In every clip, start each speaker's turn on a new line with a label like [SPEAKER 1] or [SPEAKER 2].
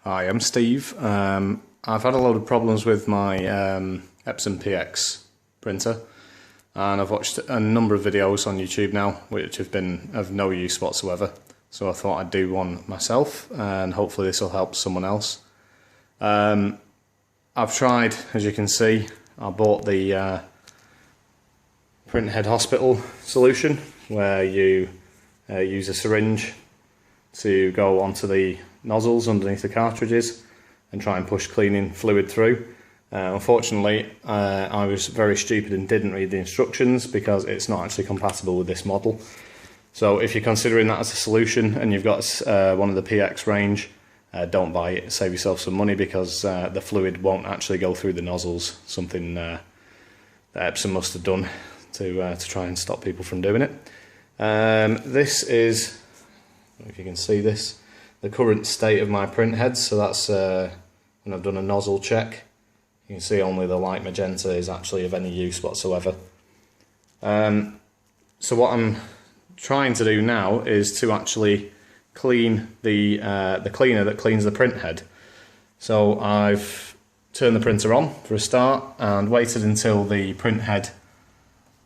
[SPEAKER 1] Hi, I'm Steve. I've had a load of problems with my Epson PX printer, and I've watched a number of videos on YouTube now which have been of no use whatsoever, so I thought I'd do one myself and hopefully this will help someone else. I've tried, as you can see, I bought the Printhead Hospital solution where you use a syringe to go onto the nozzles underneath the cartridges and try and push cleaning fluid through. Unfortunately, I was very stupid and didn't read the instructions because it's not actually compatible with this model. So if you're considering that as a solution and you've got one of the PX range, don't buy it, save yourself some money, because the fluid won't actually go through the nozzles, something that Epson must have done to try and stop people from doing it. This is, if you can see this, the current state of my print head. So that's when I've done a nozzle check. You can see only the light magenta is actually of any use whatsoever. So what I'm trying to do now is to actually clean the cleaner that cleans the print head. So I've turned the printer on for a start and waited until the print head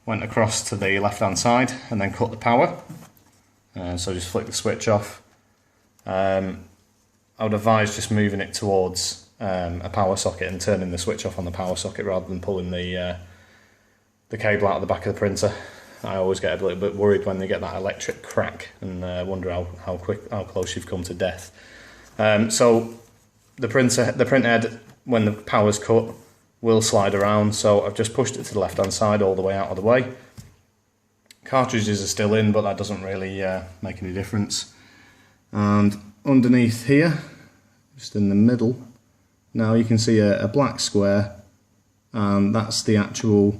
[SPEAKER 1] went across to the left hand side and then cut the power. So just flick the switch off. I would advise just moving it towards a power socket and turning the switch off on the power socket rather than pulling the cable out of the back of the printer. I always get a little bit worried when they get that electric crack and wonder how close you've come to death. So the print head, when the power's cut, will slide around. So I've just pushed it to the left hand side all the way out of the way. Cartridges are still in, but that doesn't really make any difference. And underneath here, just in the middle, now you can see a black square, and that's the actual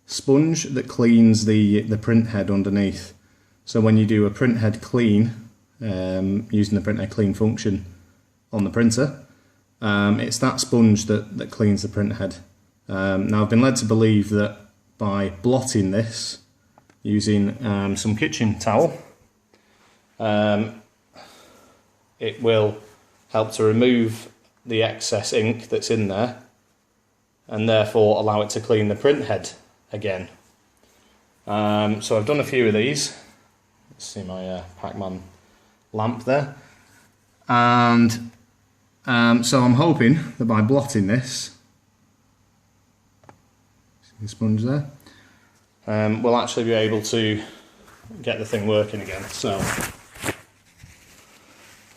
[SPEAKER 1] sponge that cleans the print head underneath. So when you do a print head clean, using the print head clean function on the printer, it's that sponge that cleans the print head. Now I've been led to believe that by blotting this using some kitchen towel, it will help to remove the excess ink that's in there and therefore allow it to clean the print head again. So I've done a few of these. Let's see my Pac-Man lamp there. And so I'm hoping that by blotting this, see the sponge there, we'll actually be able to get the thing working again. So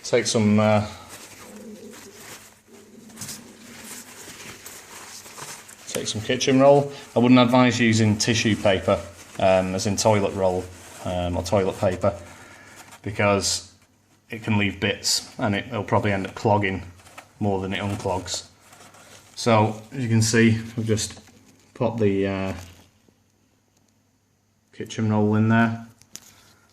[SPEAKER 1] take some kitchen roll. I wouldn't advise using tissue paper, as in toilet roll or toilet paper, because it can leave bits and it'll probably end up clogging more than it unclogs. So as you can see, I've just popped the kitchen roll in there.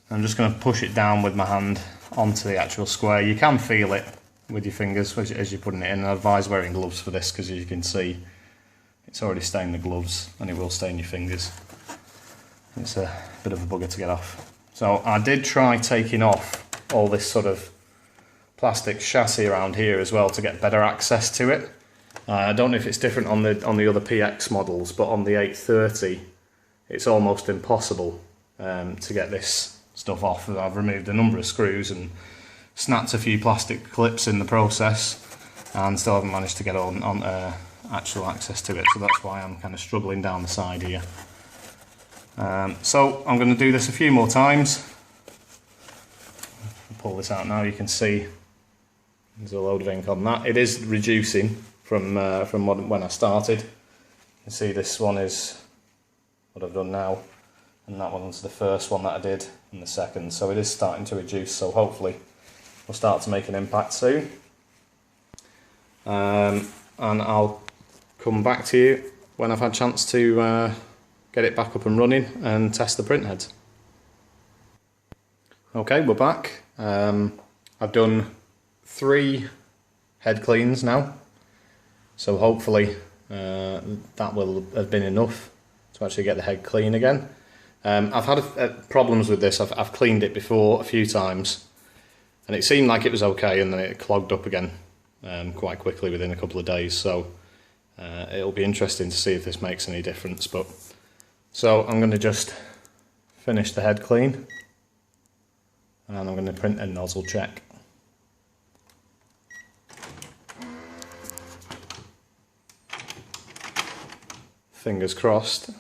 [SPEAKER 1] I'm just going to push it down with my hand onto the actual square. You can feel it with your fingers as you're putting it in. I advise wearing gloves for this because, as you can see, it's already stained the gloves and it will stain your fingers. It's a bit of a bugger to get off. So I did try taking off all this sort of plastic chassis around here as well to get better access to it. I don't know if it's different on the other PX models, but on the 830 it's almost impossible to get this stuff off. I've removed a number of screws and snapped a few plastic clips in the process and still haven't managed to get on actual access to it, so that's why I'm kind of struggling down the side here. So I'm going to do this a few more times. I'll pull this out now. You can see there's a load of ink on that. It is reducing from when I started. You can see this one is what I've done now, and that one's the first one that I did, and the second. So it is starting to reduce, so hopefully we'll start to make an impact soon. And I'll come back to you when I've had a chance to get it back up and running and test the print heads. Okay, we're back. I've done 3 head cleans now, so hopefully that will have been enough to actually get the head clean again. I've had problems with this. I've cleaned it before a few times and it seemed like it was okay, and then it clogged up again. quite quickly within a couple of days, so it'll be interesting to see if this makes any difference. But so I'm going to just finish the head clean, and I'm going to print a nozzle check. Fingers crossed.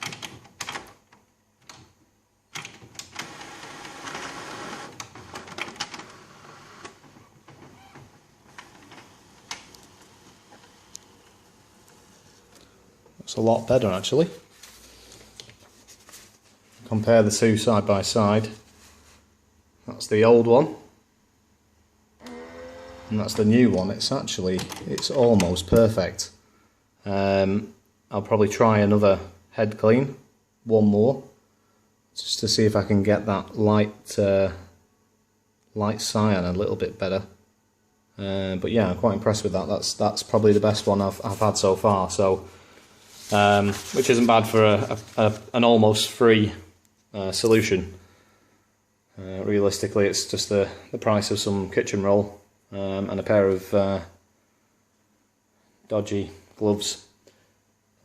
[SPEAKER 1] It's a lot better actually. Compare the two side by side. That's the old one, and that's the new one. It's almost perfect. I'll probably try another head clean, one more, just to see if I can get that light cyan a little bit better. But yeah, I'm quite impressed with that. That's probably the best one I've had so far. So, which isn't bad for an almost free solution. Realistically, it's just the price of some kitchen roll and a pair of dodgy gloves.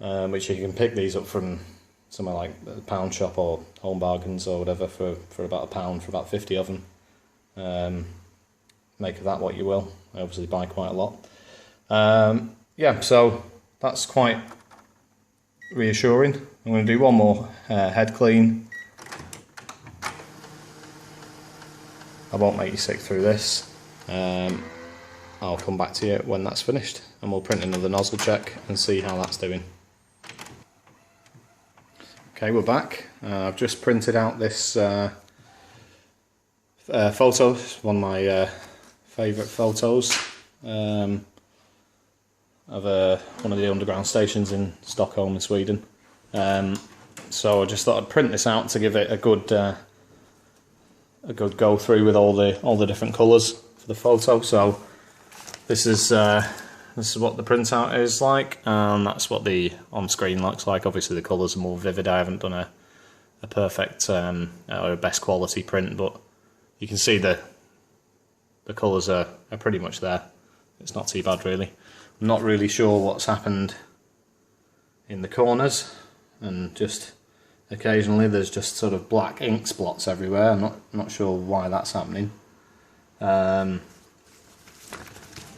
[SPEAKER 1] Which you can pick these up from somewhere like a pound shop or Home Bargains or whatever for about £1 for about 50 of them. Make of that what you will. I obviously buy quite a lot. Yeah, so that's quite reassuring. I'm going to do one more head clean. I won't make you sick through this. I'll come back to you when that's finished, and we'll print another nozzle check and see how that's doing. Okay, we're back. I've just printed out this photo. It's one of my favourite photos of one of the underground stations in Stockholm in Sweden. So I just thought I'd print this out to give it a good go through with all the different colours for the photo. So this is what the printout is like, and that's what the on-screen looks like. Obviously the colours are more vivid. I haven't done a perfect or a best quality print, but you can see the colours are pretty much there. It's not too bad really. I'm not really sure what's happened in the corners, and just occasionally there's just sort of black ink spots everywhere. I'm not sure why that's happening.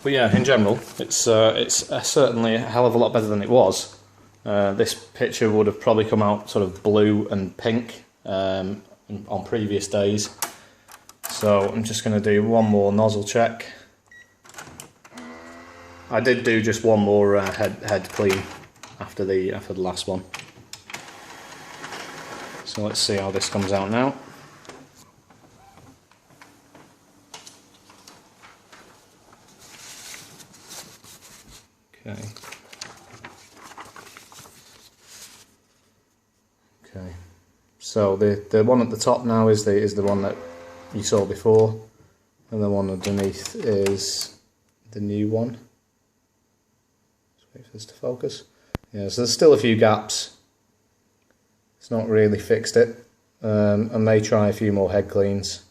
[SPEAKER 1] But yeah, in general, it's certainly a hell of a lot better than it was. This picture would have probably come out sort of blue and pink on previous days. So I'm just going to do one more nozzle check. I did do just one more head clean after the last one. So let's see how this comes out now. Okay. So the one at the top now is the one that you saw before, and the one underneath is the new one. Just wait for this to focus. Yeah, so there's still a few gaps. It's not really fixed it. I may try a few more head cleans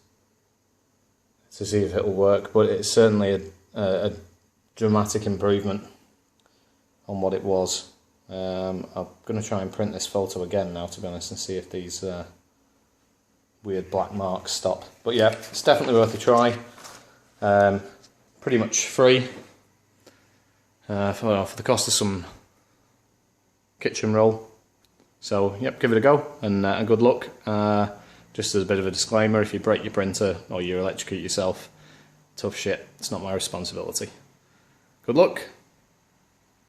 [SPEAKER 1] to see if it'll work, but it's certainly a dramatic improvement on what it was. I'm going to try and print this photo again now, to be honest, and see if these weird black marks stop. But yeah, it's definitely worth a try. Pretty much free for the cost of some kitchen roll. So yep, give it a go, and good luck. Just as a bit of a disclaimer, if you break your printer or you electrocute yourself, tough shit, it's not my responsibility. Good luck.